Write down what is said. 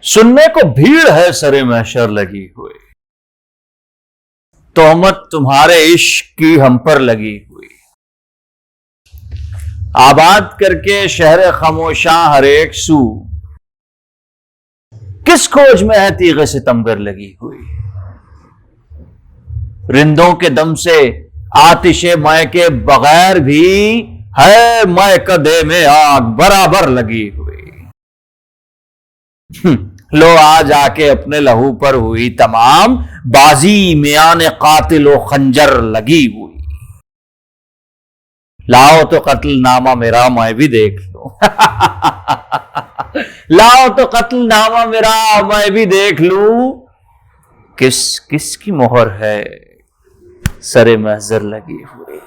سننے کو بھیڑ ہے سرے محشر لگی ہوئی، تہمت تمہارے عشق کی ہم پر لگی ہوئی، آباد کر کے شہر خاموشاں ہر ایک سو، کس کھوج میں ہے تیغ ستمگر لگی ہوئی، رندوں کے دم سے آتش مے کے بغیر بھی ہے مے کدے میں آگ برابر لگی ہوئی، لو آج آ کے اپنے لہو پر ہوئی تمام، بازی میان قاتل و خنجر لگی ہوئی، لاؤ تو قتل نامہ میرا میں بھی دیکھ لوں لاؤ تو قتل نامہ میرا میں بھی دیکھ لوں، کس کی مہر ہے سرے محضر لگی ہوئی۔